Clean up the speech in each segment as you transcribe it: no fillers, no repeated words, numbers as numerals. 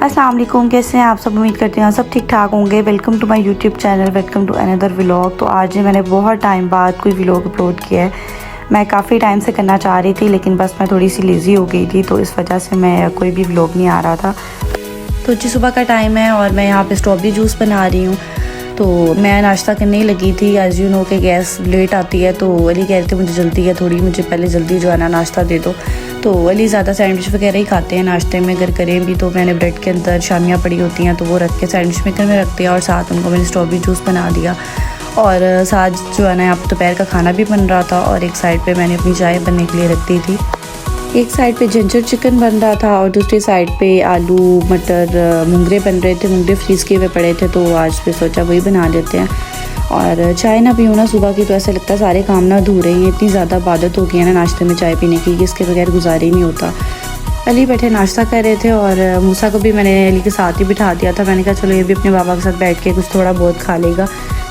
अस्सलाम वालेकुम, कैसे हैं आप सब। उम्मीद करते हैं सब ठीक ठाक होंगे। Welcome to my YouTube channel, welcome to another vlog. तो आज मैंने बहुत टाइम बाद कोई व्लॉग अपलोड किया है। मैं काफ़ी टाइम से करना चाह रही थी, लेकिन बस मैं थोड़ी सी लेज़ी हो गई थी, तो इस वजह से मैं कोई भी व्लॉग नहीं आ रहा था। तो जी सुबह का टाइम है और मैं यहाँ पे स्ट्रॉबेरी जूस बना रही हूँ। तो मैं नाश्ता करने ही लगी थी। एज़ यू नो के गैस लेट आती है, तो अली कह रहे थे मुझे जल्दी है थोड़ी, मुझे पहले जल्दी जो है ना नाश्ता दे दो। तो अली ज़्यादा सैंडविच वगैरह ही खाते हैं नाश्ते में, अगर करें भी तो मैंने ब्रेड के अंदर शामियाँ पड़ी होती हैं तो वो रख के सैंडविच मेकर में रख दिया, और साथ उनको मैंने स्ट्रॉबेरी जूस बना दिया। और साथ जो है ना यहाँ पर दोपहर का खाना भी बन रहा था, और एक साइड पे मैंने अपनी चाय बनने के लिए रख दी थी। एक साइड पे जिंजर चिकन बन रहा था और दूसरी साइड पे आलू मटर मुंगरे बन रहे थे। मुंगरे फ्रीज़ किए हुए पड़े थे, तो आज फिर सोचा वही बना लेते हैं। और चाय ना पीऊँ ना सुबह की तो ऐसा लगता है सारे काम ना अधूरे हैं। इतनी ज़्यादा आदत हो गई है ना नाश्ते में चाय पीने की कि इसके बगैर गुजारा ही नहीं होता। अली बैठे नाश्ता कर रहे थे और मूसा को भी मैंने अली के साथ ही बिठा दिया था। मैंने कहा चलो ये भी अपने बाबा के साथ बैठ के कुछ थोड़ा बहुत खा लेगा।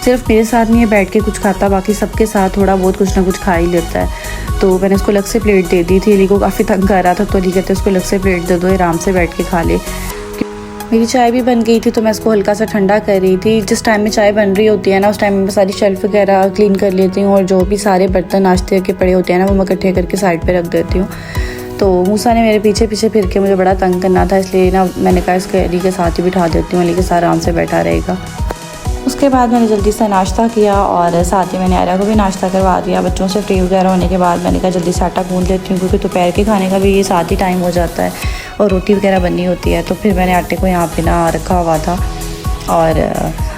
सिर्फ मेरे साथ नहीं है बैठ के कुछ खाता, बाकी सबके साथ थोड़ा बहुत कुछ ना कुछ खा ही लेता है। तो मैंने उसको अलग से प्लेट दे दी थी। अली को काफ़ी तंग कर रहा था, तो अली कहते उसको अलग से प्लेट दे दो, आराम से बैठ के खा ले। मेरी चाय भी बन गई थी, तो मैं इसको हल्का सा ठंडा कर रही थी। जिस टाइम में चाय बन रही होती है ना, उस टाइम में मैं सारी शेल्फ वगैरह क्लीन कर लेती हूँ, और जो भी सारे बर्तन नाश्ते के पड़े होते हैं ना वो मैं इकट्ठे करके साइड पे रख देती हूँ। तो मूसा ने मेरे पीछे पीछे फिर के मुझे बड़ा तंग करना था, इसलिए ना मैंने कहा इसके अली के साथ ही बिठा देती हूँ, अली के साथ आराम से बैठा रहेगा। उसके बाद मैंने जल्दी से नाश्ता किया और साथ ही मैंने आर्या को भी नाश्ता करवा दिया। बच्चों से फ्री वगैरह होने के बाद मैंने कहा जल्दी से आटा गूंद लेती हूँ, क्योंकि दोपहर के खाने का भी ये साथ ही टाइम हो जाता है और रोटी वगैरह बननी होती है। तो फिर मैंने आटे को यहाँ पे ना रखा हुआ था। और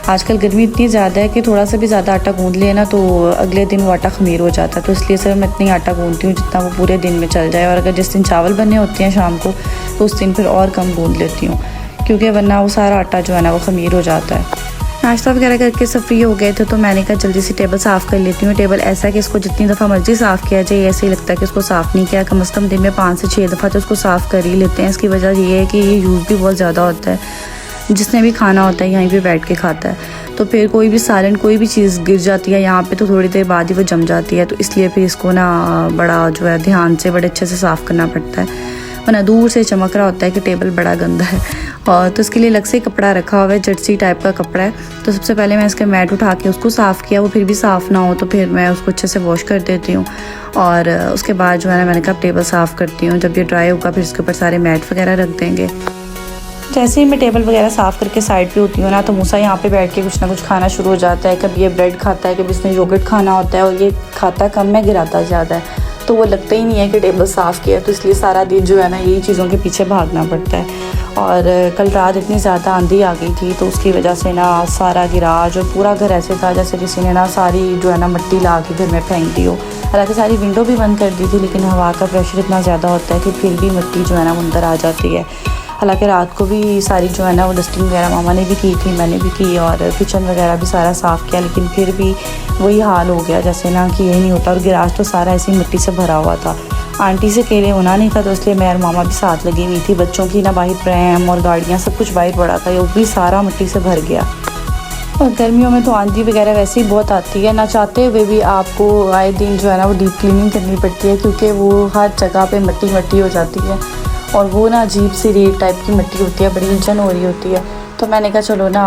आजकल गर्मी इतनी ज़्यादा है कि थोड़ा सा भी ज़्यादा आटा गूंद लिया ना तो अगले दिन वो आटा खमीर हो जाता है। तो इसलिए सिर्फ मैं इतनी आटा गूंदती हूँ जितना वो पूरे दिन में चल जाए, और अगर जिस दिन चावल बनने होते हैं शाम को तो उस दिन फिर और कम गूंद लेती हूँ, क्योंकि वरना वो सारा आटा जो है ना वो खमीर हो जाता है। नाश्ता वगैरह करके सब फ्री हो गए थे, तो मैंने कहा जल्दी से टेबल साफ़ कर लेती हूँ। टेबल ऐसा है कि इसको जितनी दफ़ा मर्ज़ी साफ़ किया जाए, ऐसे ही लगता है कि इसको साफ़ नहीं किया। कम से कम दिन में 5 से 6 दफ़ा तो इसको साफ़ कर ही लेते हैं। इसकी वजह ये है कि ये यूज़ भी बहुत ज़्यादा होता है, जिसने भी खाना होता है यहीं पे बैठ के खाता है। तो फिर कोई भी सालन कोई भी चीज़ गिर जाती है यहाँ पे तो थोड़ी देर बाद ही वो जम जाती है। तो इसलिए फिर इसको ना बड़ा जो है ध्यान से बड़े अच्छे से साफ़ करना पड़ता है, वरना दूर से चमक रहा होता है कि टेबल बड़ा गंदा है। और तो इसके लिए अलग से कपड़ा रखा हुआ है, जर्सी टाइप का कपड़ा है। तो सबसे पहले मैं इसके मैट उठा के उसको साफ़ किया, वो फिर भी साफ़ ना हो तो फिर मैं उसको अच्छे से वॉश कर देती हूँ। और उसके बाद जो है ना मैंने कहा टेबल साफ़ करती हूँ। जब ये ड्राई होगा फिर इसके ऊपर सारे मैट वगैरह रख देंगे। जैसे ही मैं टेबल वगैरह साफ़ करके साइड पे होती हूँ ना, तो मूसा यहाँ पे बैठ के कुछ ना कुछ खाना शुरू हो जाता है। कभी ये ब्रेड खाता है, कभी इसने योगर्ट खाना होता है, और ये खाता कम है गिराता ज़्यादा है, तो वो लगता ही नहीं है कि टेबल साफ़ किया। तो इसलिए सारा दिन जो है ना यही चीज़ों के पीछे भागना पड़ता है। और कल रात इतनी ज़्यादा आंधी आ गई थी, तो उसकी वजह से ना सारा गिराज और पूरा घर ऐसे था जैसे किसी ने ना सारी जो है ना मिट्टी ला के घर में फेंक दी हो। हालांकि सारी विंडो भी बंद कर दी थी, लेकिन हवा का प्रेशर इतना ज़्यादा होता है कि फिर भी मिट्टी जो है ना वो अंदर आ जाती है। हालांकि रात को भी सारी जो है ना वो डस्टिंग वगैरह मामा ने भी की थी, मैंने भी की, और किचन वगैरह भी सारा साफ़ किया, लेकिन फिर भी वही हाल हो गया जैसे ना कि यही नहीं होता। और गिराज तो सारा ऐसी मिट्टी से भरा हुआ था। आंटी से अकेले होना नहीं था, तो इसलिए मैं और मामा भी साथ लगी हुई थी। बच्चों की ना बाहर प्रैम और गाड़ियाँ सब कुछ बाहर पड़ा था, वो भी सारा मिट्टी से भर गया। और गर्मियों में तो आंधी वगैरह वैसे ही बहुत आती है, ना चाहते हुए भी आपको आए दिन जो है ना वो डीप क्लीनिंग करनी पड़ती है, क्योंकि वो हर जगह पे मिट्टी मिट्टी हो जाती है। और वो ना अजीब सी रेत टाइप की मिट्टी होती है, बड़ी उलझन हो रही होती है। तो मैंने कहा चलो ना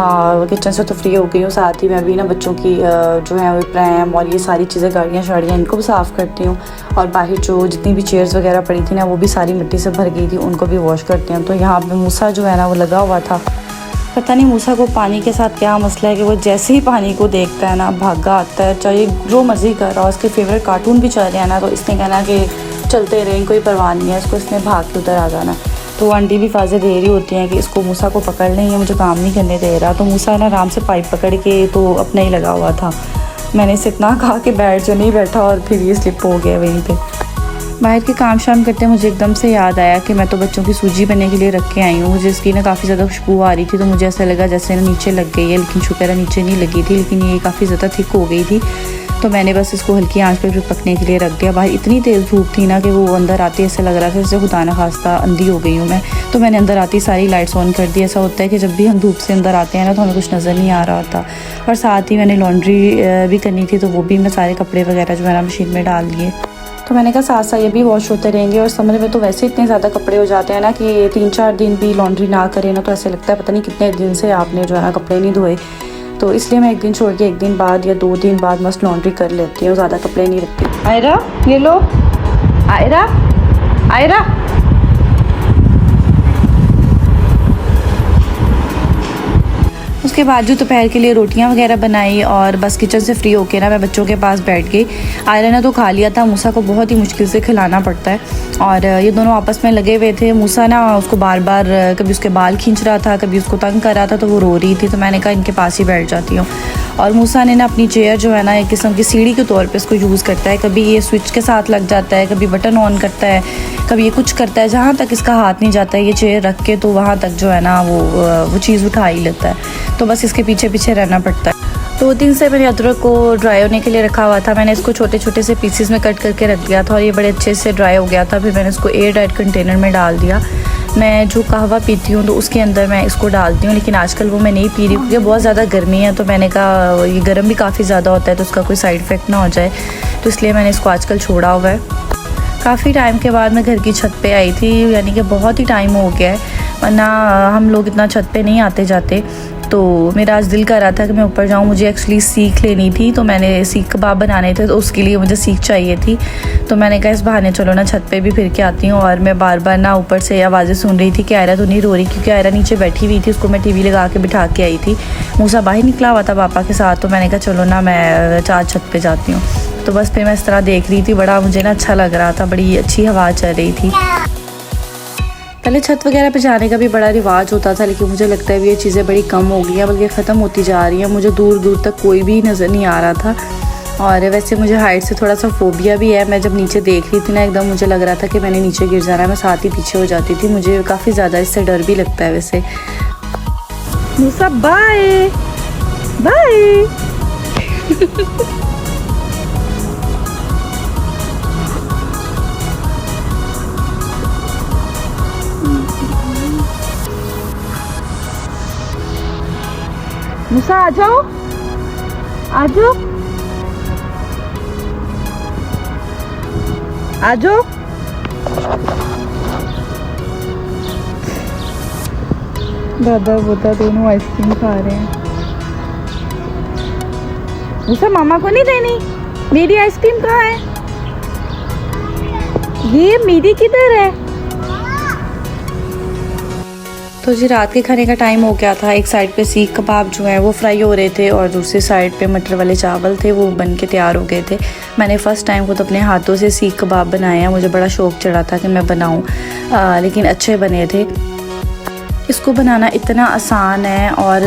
किचन से तो फ्री हो गई हूँ, साथ ही मैं भी ना बच्चों की जो है वो प्रैम और ये सारी चीज़ें गाड़ियाँ शाड़ियाँ इनको भी साफ़ करती हूँ। और बाहर जो जितनी भी चेयर्स वगैरह पड़ी थी ना वो भी सारी मिट्टी से भर गई थी, उनको भी वॉश करती हूँ। तो यहाँ पे मूसा जो है ना वो लगा हुआ था। पता नहीं मूसा को पानी के साथ क्या मसला है कि वो जैसे ही पानी को देखता है ना भागा आता है, चाहे जो मर्ज़ी कर रहा हो। उसके फेवरेट कार्टून भी चल रहे हैं ना, तो इसने कहना कि चलते रहें, कोई परवाह नहीं है इसको, इसने भाग के उधर आ जाना। तो आंटी भी फाज़े दे रही होती हैं कि इसको मूसा को पकड़ लें, ये मुझे काम नहीं करने दे रहा। तो मूसा ना आराम से पाइप पकड़ के तो अपना ही लगा हुआ था। मैंने इसे इतना कहा कि बैठ जो, नहीं बैठा, और फिर ये स्लिप हो गया वहीं पे। बाहर के काम शाम करते मुझे एकदम से याद आया कि मैं तो बच्चों की सूजी बनने के लिए रख के आई हूँ। मुझे इसकी ना काफ़ी ज़्यादा खुशबू आ रही थी, तो मुझे ऐसा लगा जैसे ना नीचे लग गई है, लेकिन शुक्र है नीचे नहीं लगी थी, लेकिन ये काफ़ी ज़्यादा थिक हो गई थी। तो मैंने बस इसको हल्की आंच पर पकने के लिए रख दिया। बाहर इतनी तेज़ धूप थी ना कि वो अंदर आती ऐसे लग रहा था जैसे खुदा न खास्ता अंधी हो गई हूँ मैं। तो मैंने अंदर आती सारी लाइट्स ऑन कर दी। ऐसा होता है कि जब भी हम धूप से अंदर आते हैं ना तो हमें कुछ नज़र नहीं आ रहा होता। और साथ ही मैंने लॉन्ड्री भी करनी थी, तो वो भी मैं सारे कपड़े वगैरह जो है ना मशीन में डाल दिए। तो मैंने कहा साथ साथ ये भी वॉश होते रहेंगे। और समर में तो वैसे इतने ज़्यादा कपड़े हो जाते हैं ना कि 3-4 दिन भी लॉन्ड्री ना करें ना तो ऐसे लगता है पता नहीं कितने दिन से आपने जो है ना कपड़े नहीं धोए। तो इसलिए मैं एक दिन छोड़ के एक दिन बाद या 2 दिन बाद मस्त लॉन्ड्री कर लेती हूँ, ज़्यादा कपड़े नहीं रखती। आयरा ये लो, आयरा आयरा उसके बाद जो दोपहर के लिए रोटियां वगैरह बनाई और बस किचन से फ्री होके ना मैं बच्चों के पास बैठ गई। आयरा ने तो खा लिया था, मूसा को बहुत ही मुश्किल से खिलाना पड़ता है और ये दोनों आपस में लगे हुए थे। मूसा ना उसको बार बार कभी उसके बाल खींच रहा था, कभी उसको तंग कर रहा था, तो वो रो रही थी। तो मैंने कहा इनके पास ही बैठ जाती हूँ। और मूसा ने ना अपनी चेयर जो है ना एक किस्म की सीढ़ी के तौर पे इसको यूज़ करता है। कभी ये स्विच के साथ लग जाता है, कभी बटन ऑन करता है, कभी ये कुछ करता है। जहाँ तक इसका हाथ नहीं जाता है ये चेयर रख के तो वहाँ तक जो है ना वो चीज़ उठा ही लेता है। तो बस इसके पीछे पीछे रहना पड़ता है। 2 दिन से मैंने अदरक को ड्राई होने के लिए रखा हुआ था। मैंने इसको छोटे छोटे से पीसेस में कट करके रख दिया था और ये बड़े अच्छे से ड्राई हो गया था। फिर मैंने इसको एयर टाइट कंटेनर में डाल दिया। मैं जो कहवा पीती हूँ तो उसके अंदर मैं इसको डालती हूँ, लेकिन आजकल वो मैं नहीं पी रही क्योंकि बहुत ज़्यादा गर्मी है। तो मैंने कहा ये गर्म भी काफ़ी ज़्यादा होता है तो उसका कोई साइड इफ़ेक्ट ना हो जाए, तो इसलिए मैंने इसको आजकल छोड़ा हुआ है। काफ़ी टाइम के बाद मैं घर की छत पे आई थी, यानी कि बहुत ही टाइम हो गया है, वरना हम लोग इतना छत पे नहीं आते जाते। तो मेरा आज दिल कर रहा था कि मैं ऊपर जाऊँ। मुझे एक्चुअली सीख लेनी थी, तो मैंने सीख कबाब बनाने थे तो उसके लिए मुझे सीख चाहिए थी। तो मैंने कहा इस बहाने चलो ना छत पे भी फिर के आती हूँ। और मैं बार बार ना ऊपर से आवाज़ें सुन रही थी कि आयरा तो नहीं रो रही, क्योंकि आयरा नीचे बैठी हुई थी, उसको मैं टीवी लगा के बिठा के आई थी। मूसा बाहर निकला हुआ था पापा के साथ, तो मैंने कहा चलो ना मैं छत पर जाती हूँ। तो बस फिर मैं इस तरह देख रही थी, बड़ा मुझे ना अच्छा लग रहा था, बड़ी अच्छी हवा चल रही थी। पहले छत वगैरह पे जाने का भी बड़ा रिवाज होता था, लेकिन मुझे लगता है ये चीज़ें बड़ी कम हो गई हैं, बल्कि ख़त्म होती जा रही हैं। मुझे दूर दूर तक कोई भी नज़र नहीं आ रहा था। और वैसे मुझे हाइट से थोड़ा सा फोबिया भी है। मैं जब नीचे देख रही थी ना एकदम मुझे लग रहा था कि मैंने नीचे गिर जाना है, मैं साथ ही पीछे हो जाती थी। मुझे काफ़ी ज़्यादा इससे डर भी लगता है वैसे। मूसा बाय बाय। मूसा आ जाओ, आ जाओ, आ जाओ। दादा बोता दोनों आइसक्रीम खा रहे हैं। मूसा मामा को नहीं देनी, मेरी आइसक्रीम कहाँ है? ये मेरी किधर है? तो जी रात के खाने का टाइम हो गया था। एक साइड पे सीख कबाब जो है वो फ्राई हो रहे थे और दूसरी साइड पे मटर वाले चावल थे, वो बन के तैयार हो गए थे। मैंने फ़र्स्ट टाइम खुद अपने हाथों से सीख कबाब बनाए हैं। मुझे बड़ा शौक़ चढ़ा था कि मैं बनाऊं, लेकिन अच्छे बने थे। इसको बनाना इतना आसान है और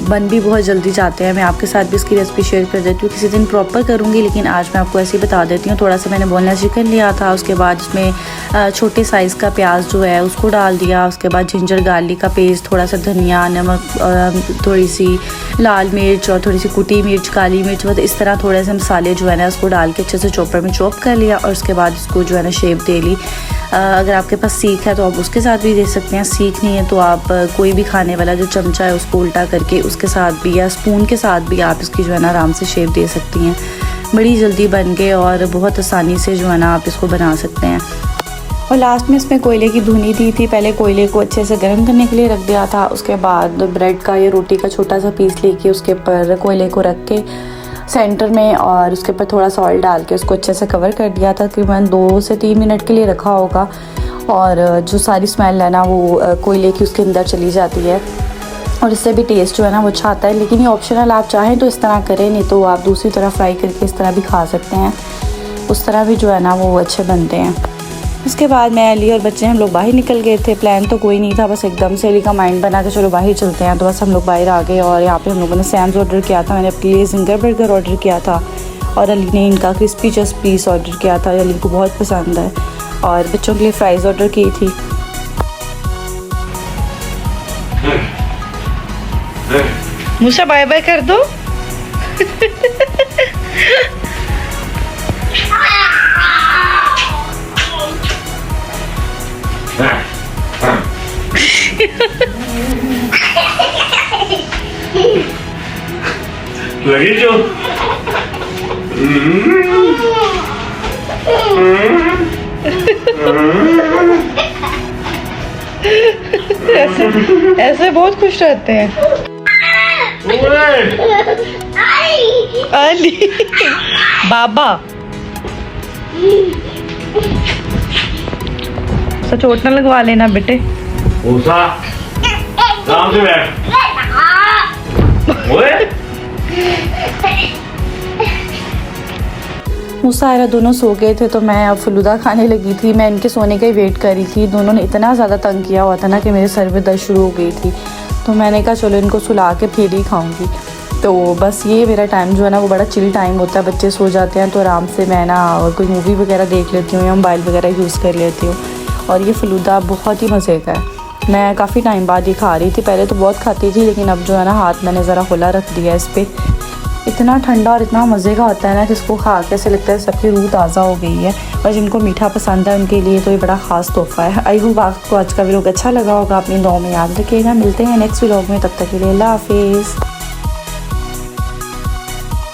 बन भी बहुत जल्दी जाते हैं। मैं आपके साथ भी इसकी रेसिपी शेयर कर देती हूँ, किसी दिन प्रॉपर करूँगी, लेकिन आज मैं आपको ऐसे ही बता देती हूँ। थोड़ा सा मैंने बोनलेस चिकन लिया था, उसके बाद उसमें छोटे साइज़ का प्याज जो है उसको डाल दिया। उसके बाद जिंजर गार्लिक का पेस्ट, थोड़ा सा धनिया, नमक, थोड़ी सी लाल मिर्च और थोड़ी सी कुटी मिर्च, काली मिर्च, मतलब इस तरह थोड़े से मसाले जो है ना उसको डाल के अच्छे से चॉपर में चॉप कर लिया। और उसके बाद इसको जो है ना शेप दे ली। अगर आपके पास सीख है तो आप उसके साथ भी दे सकते हैं, सीख नहीं है तो आप कोई भी खाने वाला जो चमचा है उसको उल्टा करके उसके साथ भी या स्पून के साथ भी आप इसकी जो है ना आराम से शेप दे सकती हैं। बड़ी जल्दी बन गए और बहुत आसानी से जो है ना आप इसको बना सकते हैं। और लास्ट में इसमें कोयले की धुनी दी थी। पहले कोयले को अच्छे से गर्म करने के लिए रख दिया था, उसके बाद ब्रेड का या रोटी का छोटा सा पीस लेके उसके ऊपर कोयले को रख के सेंटर में और उसके ऊपर थोड़ा सा ऑयल डाल के उसको अच्छे से कवर कर दिया था। तकरीबन 2 से 3 मिनट के लिए रखा होगा और जो सारी स्मेल है ना वो कोयले की उसके अंदर चली जाती है और इससे भी टेस्ट जो है ना वो अच्छा आता है। लेकिन ये ऑप्शनल, आप चाहें तो इस तरह करें, नहीं तो आप दूसरी तरह फ्राई करके इस तरह भी खा सकते हैं। उस तरह भी जो है ना वो अच्छे बनते हैं। उसके बाद मैं, अली और बच्चे हम लोग बाहर निकल गए थे। प्लान तो कोई नहीं था, बस एकदम से अली का माइंड बना के चलो बाहर चलते हैं। तो बस हम लोग बाहर आ गए और यहाँ पे हम लोगों ने सैम्स ऑर्डर किया था। मैंने अपने लिए जिंगर बर्गर ऑर्डर किया था और अली ने इनका क्रिस्पी जस्ट पीस ऑर्डर किया था, अली को बहुत पसंद है। और बच्चों के लिए फ्राइज़ ऑर्डर की थी। मूसा बाय बाय कर दो। लगी जो ऐसे बहुत खुश रहते हैं। अली बाबा तो चोट ना लगवा लेना बेटे। मूसा आराम से बैठ। ओए मूसा आयरा दोनों सो गए थे तो मैं अब फलूदा खाने लगी थी। मैं इनके सोने का ही वेट कर रही थी। दोनों ने इतना ज़्यादा तंग किया हुआ था ना कि मेरे सर में दर्द शुरू हो गई थी। तो मैंने कहा चलो इनको सुला के फिर ही खाऊंगी। तो बस ये मेरा टाइम जो है ना वो बड़ा चिल टाइम होता है। बच्चे सो जाते हैं तो आराम से मैं ना और कोई मूवी वगैरह देख लेती हूँ या मोबाइल वगैरह यूज़ कर लेती हूँ। और ये फलूदा बहुत ही मज़े का है। मैं काफ़ी टाइम बाद ये खा रही थी। पहले तो बहुत खाती थी लेकिन अब जो है ना हाथ मैंने ज़रा खुला रख दिया इस पर। इतना ठंडा और इतना मज़े का होता है ना, जिसको खा के ऐसे लगता है सबकी रूह ताज़ा हो गई है। और जिनको मीठा पसंद है उनके लिए तो ये बड़ा ख़ास तोहफ़ा है। आई होप आपको आज का व्लॉग अच्छा लगा होगा। अपनी दुआओं में याद रखिएगा। मिलते हैं नेक्स्ट व्लॉग में, तब तक के लिए अल्लाह हाफिज़।